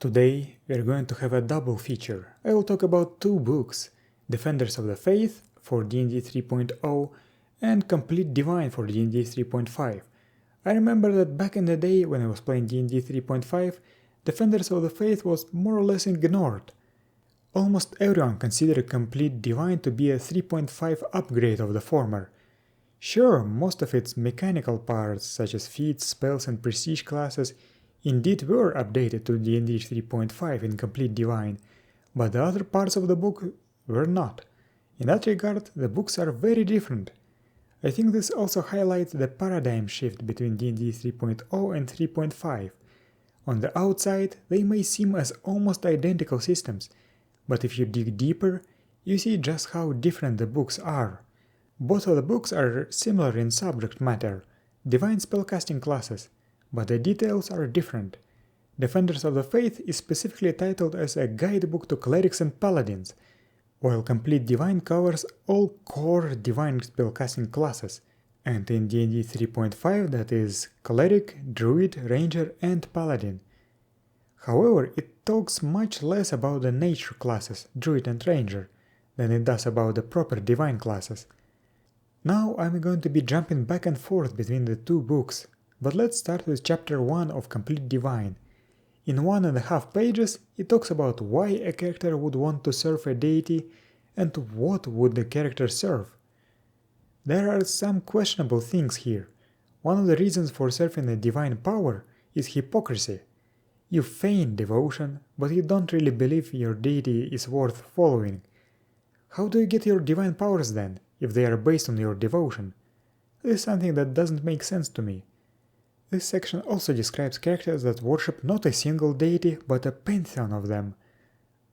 Today we are going to have a double feature. I will talk about two books, Defenders of the Faith for D&D 3.0 and Complete Divine for D&D 3.5. I remember that back in the day when I was playing D&D 3.5, Defenders of the Faith was more or less ignored. Almost everyone considered Complete Divine to be a 3.5 upgrade of the former. Sure, most of its mechanical parts, such as feats, spells and prestige classes, indeed were updated to D&D 3.5 in Complete Divine, but the other parts of the book were not. In that regard, the books are very different. I think this also highlights the paradigm shift between D&D 3.0 and 3.5. On the outside, they may seem as almost identical systems, but if you dig deeper, you see just how different the books are. Both of the books are similar in subject matter, divine spellcasting classes, but the details are different. Defenders of the Faith is specifically titled as a guidebook to clerics and paladins, while Complete Divine covers all core divine spellcasting classes, and in D&D 3.5 that is cleric, druid, ranger and paladin. However, it talks much less about the nature classes, druid and ranger, than it does about the proper divine classes. Now I'm going to be jumping back and forth between the two books, but let's start with chapter 1 of Complete Divine. In 1.5 pages, it talks about why a character would want to serve a deity and what would the character serve. There are some questionable things here. One of the reasons for serving a divine power is hypocrisy. You feign devotion, but you don't really believe your deity is worth following. How do you get your divine powers then, if they are based on your devotion? This is something that doesn't make sense to me. This section also describes characters that worship not a single deity, but a pantheon of them.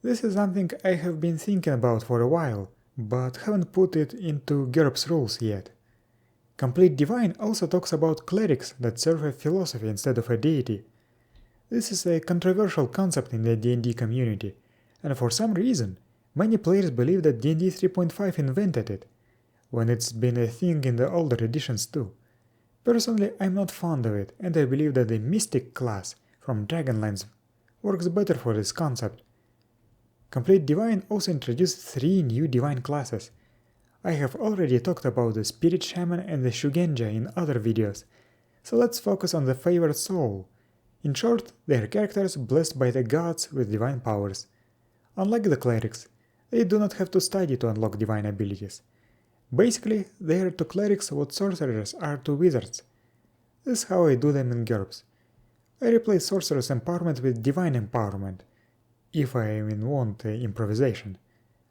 This is something I have been thinking about for a while, but haven't put it into GURPS rules yet. Complete Divine also talks about clerics that serve a philosophy instead of a deity. This is a controversial concept in the D&D community, and for some reason, many players believe that D&D 3.5 invented it, when it's been a thing in the older editions too. Personally, I'm not fond of it, and I believe that the Mystic class from Dragonlance works better for this concept. Complete Divine also introduced 3 new divine classes. I have already talked about the Spirit Shaman and the Shugenja in other videos, so let's focus on the Favored Soul. In short, they are characters blessed by the gods with divine powers. Unlike the clerics, they do not have to study to unlock divine abilities. Basically, they are to clerics what sorcerers are to wizards. This is how I do them in GURPS. I replace sorcerer's empowerment with divine empowerment, if I want improvisation.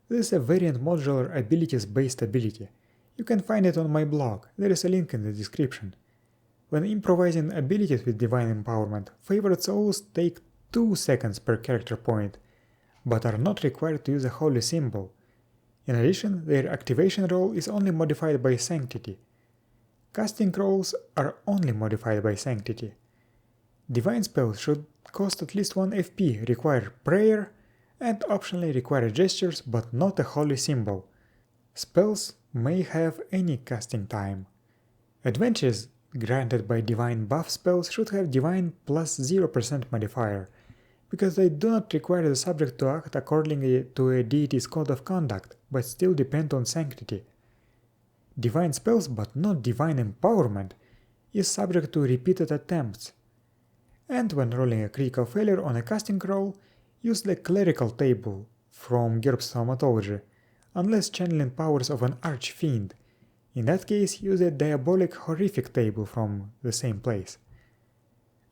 This is a variant modular abilities-based ability. You can find it on my blog, there is a link in the description. When improvising abilities with divine empowerment, favored souls take 2 seconds per character point, but are not required to use a holy symbol. In addition, their activation roll is only modified by Sanctity. Casting rolls are only modified by Sanctity. Divine spells should cost at least 1 FP, require prayer, and optionally require gestures but not a holy symbol. Spells may have any casting time. Adventures granted by divine buff spells should have divine plus 0% modifier, because they do not require the subject to act accordingly to a deity's code of conduct, but still depend on sanctity. Divine spells, but not divine empowerment, is subject to repeated attempts. And when rolling a critical failure on a casting roll, use the clerical table from GURPS Thaumatology, unless channeling powers of an archfiend. In that case, use a diabolic horrific table from the same place.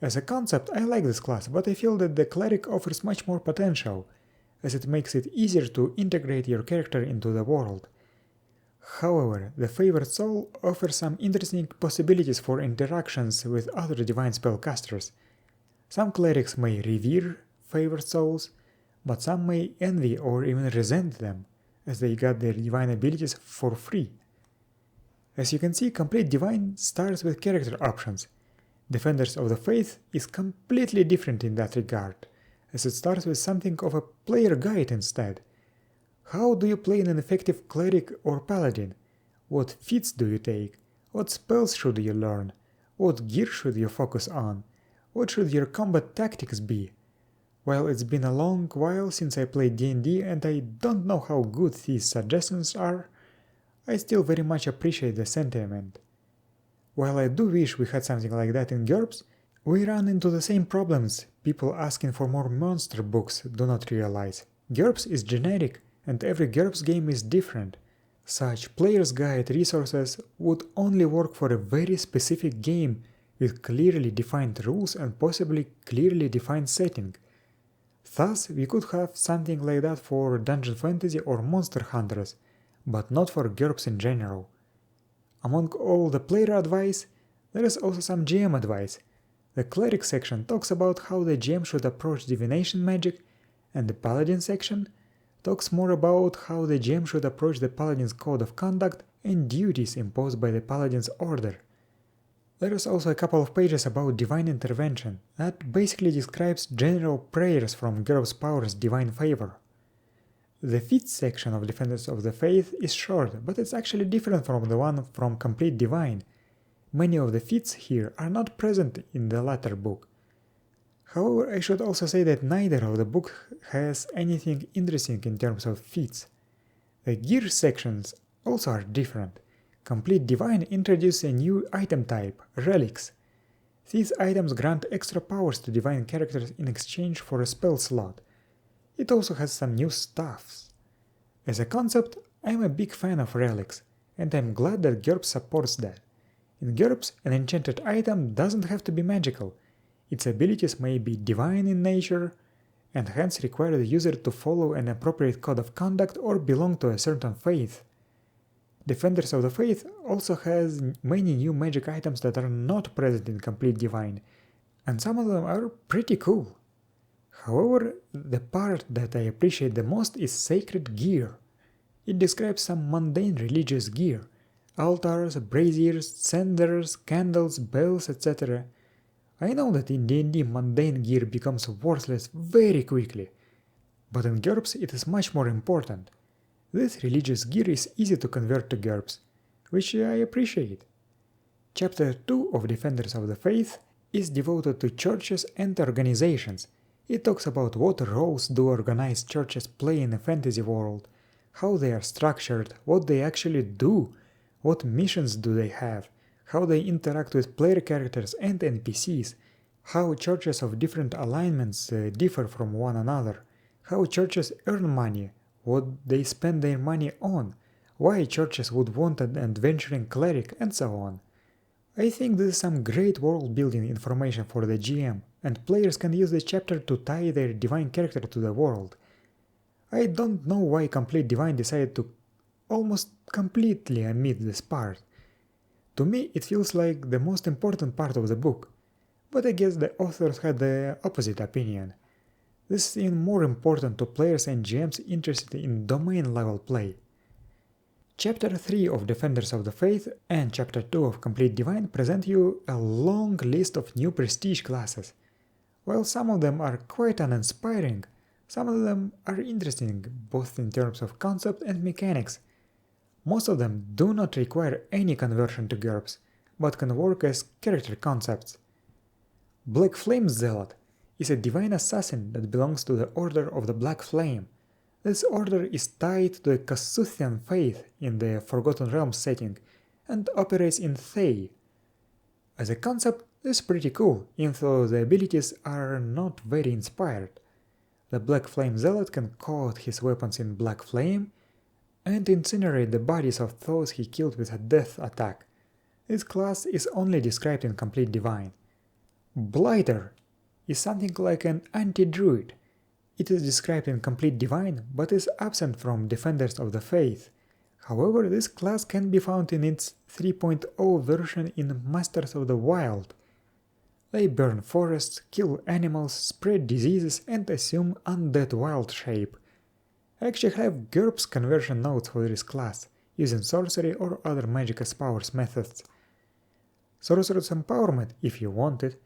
As a concept, I like this class, but I feel that the cleric offers much more potential, as it makes it easier to integrate your character into the world. However, the Favored Soul offers some interesting possibilities for interactions with other divine spellcasters. Some clerics may revere Favored Souls, but some may envy or even resent them, as they got their divine abilities for free. As you can see, Complete Divine starts with character options. Defenders of the Faith is completely different in that regard, as it starts with something of a player guide instead. How do you play an effective cleric or paladin? What feats do you take? What spells should you learn? What gear should you focus on? What should your combat tactics be? Well, it's been a long while since I played D&D and I don't know how good these suggestions are, I still very much appreciate the sentiment. While I do wish we had something like that in GURPS, we run into the same problems people asking for more monster books do not realize. GURPS is generic, and every GURPS game is different. Such player's guide resources would only work for a very specific game with clearly defined rules and possibly clearly defined setting. Thus, we could have something like that for Dungeon Fantasy or Monster Hunters, but not for GURPS in general. Among all the player advice, there is also some GM advice. The Cleric section talks about how the GM should approach divination magic, and the Paladin section talks more about how the GM should approach the Paladin's code of conduct and duties imposed by the Paladin's order. There is also a couple of pages about divine intervention that basically describes general prayers from GURPS Power's divine favor. The feats section of Defenders of the Faith is short, but it's actually different from the one from Complete Divine. Many of the feats here are not present in the latter book. However, I should also say that neither of the book has anything interesting in terms of feats. The gear sections also are different. Complete Divine introduces a new item type, relics. These items grant extra powers to divine characters in exchange for a spell slot. It also has some new stuffs. As a concept, I'm a big fan of relics, and I'm glad that GURPS supports that. In GURPS, an enchanted item doesn't have to be magical. Its abilities may be divine in nature, and hence require the user to follow an appropriate code of conduct or belong to a certain faith. Defenders of the Faith also has many new magic items that are not present in Complete Divine, and some of them are pretty cool. However, the part that I appreciate the most is Sacred Gear. It describes some mundane religious gear, altars, braziers, cenders, candles, bells, etc. I know that in D&D mundane gear becomes worthless very quickly, but in GURPS it is much more important. This religious gear is easy to convert to GURPS, which I appreciate. Chapter 2 of Defenders of the Faith is devoted to churches and organizations. It talks about what roles do organized churches play in a fantasy world, how they are structured, what they actually do, what missions do they have, how they interact with player characters and NPCs, how churches of different alignments differ from one another, how churches earn money, what they spend their money on, why churches would want an adventuring cleric, and so on. I think this is some great world-building information for the GM, and players can use this chapter to tie their divine character to the world. I don't know why Complete Divine decided to almost completely omit this part. To me, it feels like the most important part of the book, but I guess the authors had the opposite opinion. This is even more important to players and GMs interested in domain-level play. Chapter 3 of Defenders of the Faith and Chapter 2 of Complete Divine present you a long list of new prestige classes. While some of them are quite uninspiring, some of them are interesting both in terms of concept and mechanics. Most of them do not require any conversion to GURPS, but can work as character concepts. Black Flame Zealot is a divine assassin that belongs to the Order of the Black Flame. This order is tied to the Kasuthian faith in the Forgotten Realms setting and operates in Thay. As a concept, this is pretty cool, even though the abilities are not very inspired. The Black Flame Zealot can coat his weapons in black flame and incinerate the bodies of those he killed with a death attack. This class is only described in Complete Divine. Blighter is something like an anti-druid. It is described in Complete Divine, but is absent from Defenders of the Faith. However, this class can be found in its 3.0 version in Masters of the Wild. They burn forests, kill animals, spread diseases, and assume undead wild shape. I actually have GURPS conversion notes for this class, using sorcery or other magic as powers methods. Sorcerer's Empowerment, if you want it,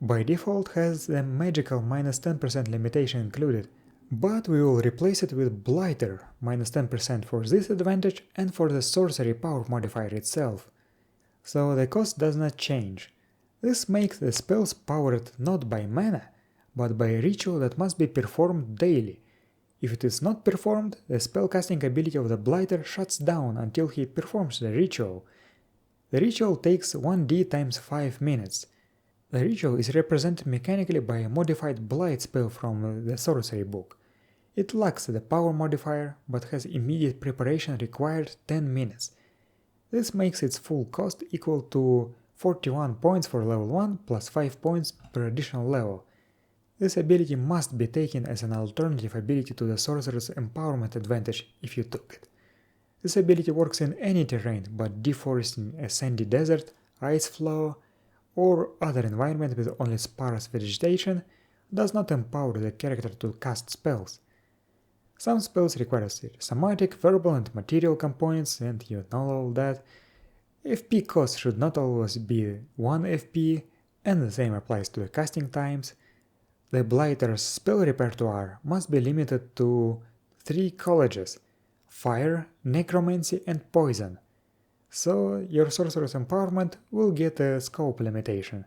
by default has the magical minus 10% limitation included, but we will replace it with Blighter, minus 10% for this advantage and for the sorcery power modifier itself. So the cost does not change. This makes the spells powered not by mana, but by a ritual that must be performed daily. If it is not performed, the spellcasting ability of the Blighter shuts down until he performs the ritual. The ritual takes 1d times 5 minutes. The ritual is represented mechanically by a modified Blight spell from the sorcery book. It lacks the power modifier, but has immediate preparation required 10 minutes. This makes its full cost equal to 41 points for level 1 plus 5 points per additional level. This ability must be taken as an alternative ability to the Sorcerer's Empowerment advantage if you took it. This ability works in any terrain, but deforesting a sandy desert, ice flow, or other environment with only sparse vegetation does not empower the character to cast spells. Some spells require somatic, verbal and material components, and you know all that. FP cost should not always be 1 FP, and the same applies to the casting times. The Blighter's spell repertoire must be limited to 3 colleges: Fire, Necromancy and Poison, so your Sorcerer's Empowerment will get a scope limitation.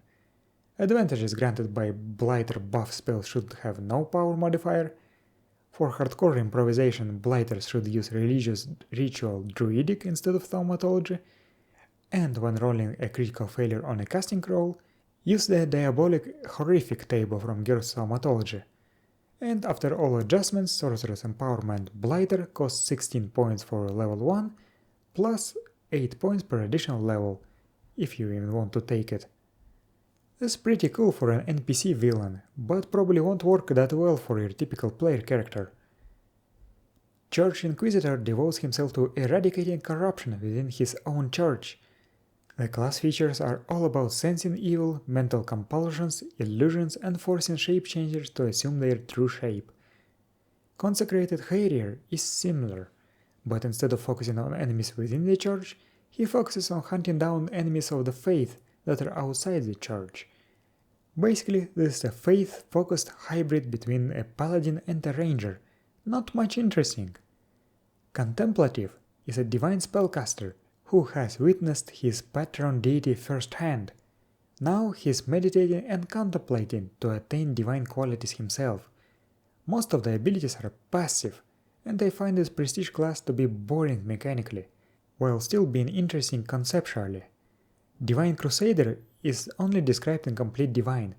Advantages granted by Blighter buff spells should have no power modifier. For hardcore improvisation, Blighters should use Religious, Ritual, Druidic instead of Thaumatology, and when rolling a critical failure on a casting roll, use the Diabolic Horrific table from GURPS Thaumatology. And after all adjustments, Sorcerer's Empowerment Blighter costs 16 points for level 1, plus 8 points per additional level, if you even want to take it. It's pretty cool for an NPC villain, but probably won't work that well for your typical player character. Church Inquisitor devotes himself to eradicating corruption within his own church. The class features are all about sensing evil, mental compulsions, illusions, and forcing shape-changers to assume their true shape. Consecrated Harrier is similar, but instead of focusing on enemies within the church, he focuses on hunting down enemies of the faith that are outside the church. Basically, this is a faith-focused hybrid between a paladin and a ranger, not much interesting. Contemplative is a divine spellcaster who has witnessed his patron deity firsthand. Now he is meditating and contemplating to attain divine qualities himself. Most of the abilities are passive, and I find this prestige class to be boring mechanically, while still being interesting conceptually. Divine Crusader is only described in Complete Divine.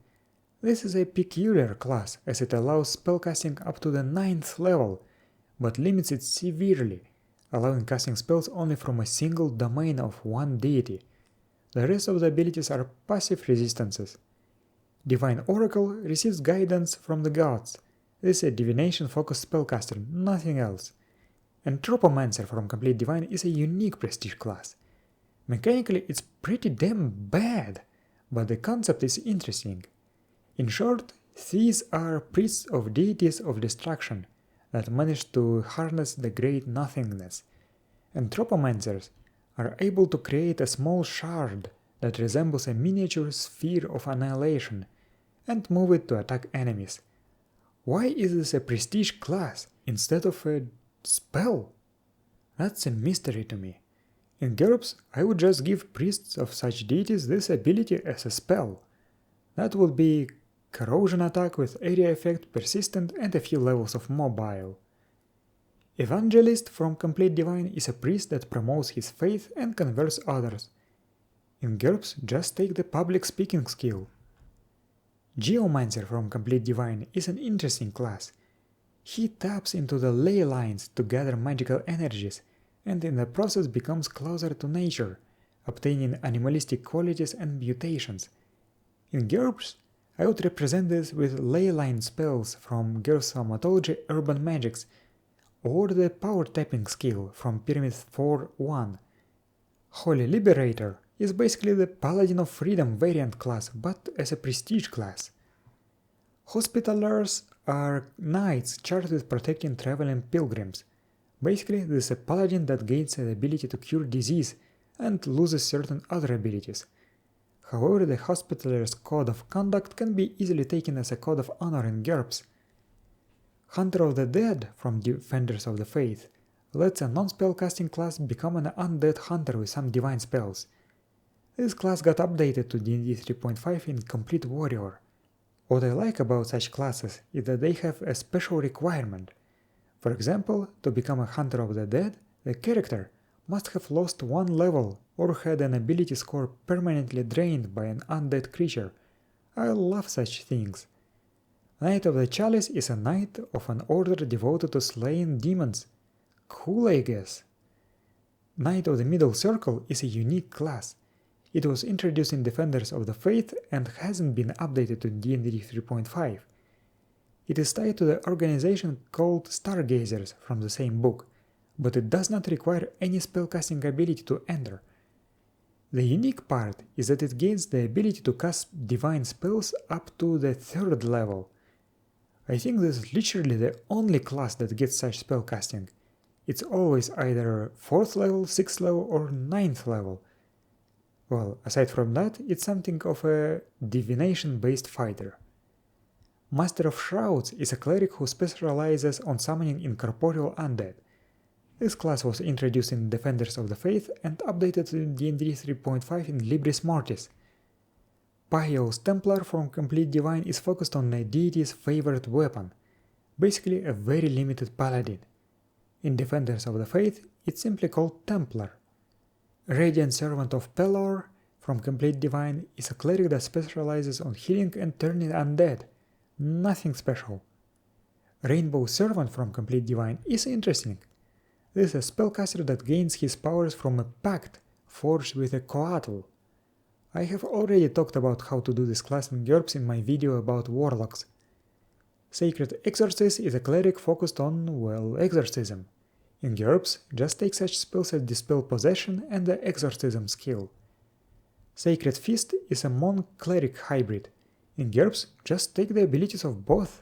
This is a peculiar class as it allows spellcasting up to the 9th level, but limits it severely, allowing casting spells only from a single domain of one deity. The rest of the abilities are passive resistances. Divine Oracle receives guidance from the gods. This is a divination-focused spellcaster, nothing else. Anthropomancer from Complete Divine is a unique prestige class. Mechanically, it's pretty damn bad, but the concept is interesting. In short, these are priests of deities of destruction that manage to harness the great nothingness. Anthropomancers are able to create a small shard that resembles a miniature sphere of annihilation and move it to attack enemies. Why is this a prestige class instead of a spell? That's a mystery to me. In GURPS, I would just give priests of such deities this ability as a spell. That would be Corrosion attack with area effect, persistent, and a few levels of mobile. Evangelist from Complete Divine is a priest that promotes his faith and converts others. In GURPS, just take the public speaking skill. Geomancer from Complete Divine is an interesting class. He taps into the ley lines to gather magical energies, and in the process becomes closer to nature, obtaining animalistic qualities and mutations. In GURPS, I would represent this with ley line spells from GURPS Thaumatology Urban Magics, or the power tapping skill from Pyramid 4-1. Holy Liberator is basically the Paladin of Freedom variant class, but as a prestige class. Hospitalers are knights charged with protecting traveling pilgrims. Basically, this is a paladin that gains the ability to cure disease and loses certain other abilities. However, the Hospitaler's code of conduct can be easily taken as a code of honor in GURPS. Hunter of the Dead from Defenders of the Faith lets a non-spellcasting class become an undead hunter with some divine spells. This class got updated to D&D 3.5 in Complete Warrior. What I like about such classes is that they have a special requirement. For example, to become a Hunter of the Dead, the character must have lost one level or had an ability score permanently drained by an undead creature. I love such things. Knight of the Chalice is a knight of an order devoted to slaying demons. Cool, I guess. Knight of the Middle Circle is a unique class. It was introduced in Defenders of the Faith and hasn't been updated to D&D 3.5. It is tied to the organization called Stargazers from the same book, but it does not require any spellcasting ability to enter. The unique part is that it gains the ability to cast divine spells up to the 3rd level. I think this is literally the only class that gets such spellcasting. It's always either 4th level, 6th level, or 9th level. Well, aside from that, it's something of a divination-based fighter. Master of Shrouds is a cleric who specializes on summoning incorporeal undead. This class was introduced in Defenders of the Faith and updated in D&D 3.5 in Libris Mortis. Pious Templar from Complete Divine is focused on a deity's favorite weapon, basically a very limited paladin. In Defenders of the Faith, it's simply called Templar. Radiant Servant of Pelor from Complete Divine is a cleric that specializes on healing and turning undead. Nothing special. Rainbow Servant from Complete Divine is interesting. This is a spellcaster that gains his powers from a pact forged with a coatl. I have already talked about how to do this class in GURPS in my video about warlocks. Sacred Exorcist is a cleric focused on, well, exorcism. In GURPS, just take such spells as Dispel Possession and the Exorcism skill. Sacred Fist is a monk-cleric hybrid. In GURPS, just take the abilities of both.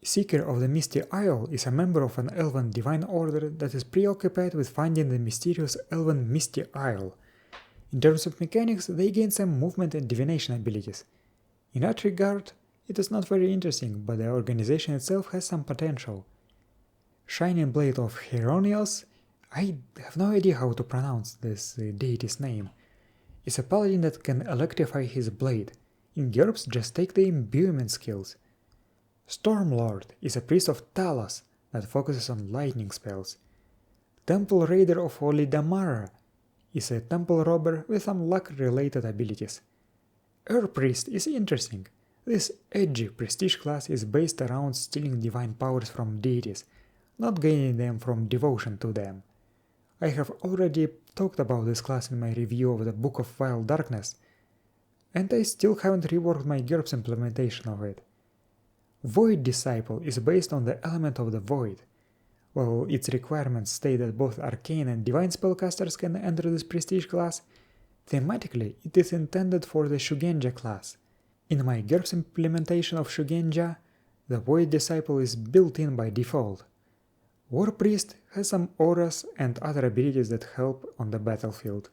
Seeker of the Misty Isle is a member of an elven divine order that is preoccupied with finding the mysterious elven Misty Isle. In terms of mechanics, they gain some movement and divination abilities. In that regard, it is not very interesting, but the organization itself has some potential. Shining Blade of Hieronios, I have no idea how to pronounce this deity's name, is a paladin that can electrify his blade. In GURPS, just take the imbuement skills. Stormlord is a priest of Talos that focuses on lightning spells. Temple Raider of Olidamara is a temple robber with some luck-related abilities. Earth Priest is interesting. This edgy prestige class is based around stealing divine powers from deities, not gaining them from devotion to them. I have already talked about this class in my review of the Book of Wild Darkness, and I still haven't reworked my GURPS implementation of it. Void Disciple is based on the element of the Void. While its requirements state that both arcane and divine spellcasters can enter this prestige class, thematically it is intended for the Shugenja class. In my GURPS implementation of Shugenja, the Void Disciple is built in by default. War Priest has some auras and other abilities that help on the battlefield.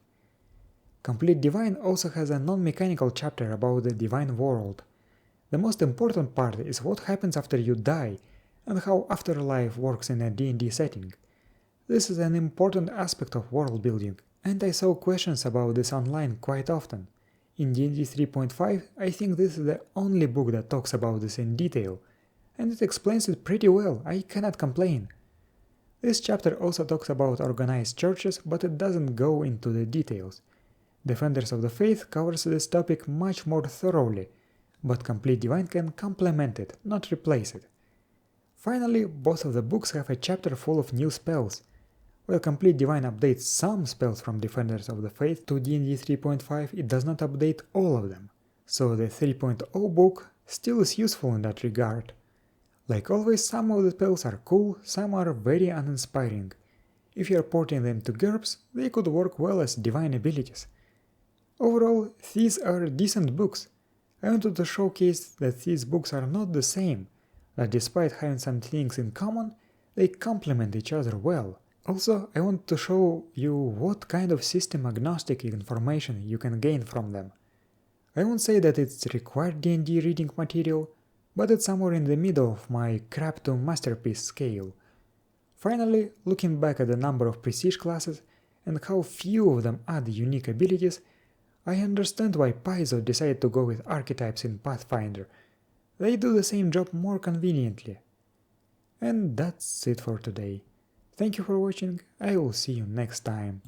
Complete Divine also has a non-mechanical chapter about the divine world. The most important part is what happens after you die, and how afterlife works in a D&D setting. This is an important aspect of world building, and I saw questions about this online quite often. In D&D 3.5, I think this is the only book that talks about this in detail, and it explains it pretty well, I cannot complain. This chapter also talks about organized churches, but it doesn't go into the details. Defenders of the Faith covers this topic much more thoroughly, but Complete Divine can complement it, not replace it. Finally, both of the books have a chapter full of new spells. While Complete Divine updates some spells from Defenders of the Faith to D&D 3.5, it does not update all of them, so the 3.0 book still is useful in that regard. Like always, some of the spells are cool, some are very uninspiring. If you are porting them to GURPS, they could work well as divine abilities. Overall, these are decent books. I wanted to showcase that these books are not the same, that despite having some things in common, they complement each other well. Also, I want to show you what kind of system-agnostic information you can gain from them. I won't say that it's required D&D reading material, but it's somewhere in the middle of my crap to masterpiece scale. Finally, looking back at the number of prestige classes and how few of them add unique abilities, I understand why Paizo decided to go with archetypes in Pathfinder, They do the same job more conveniently. And that's it for today. Thank you for watching, I will see you next time.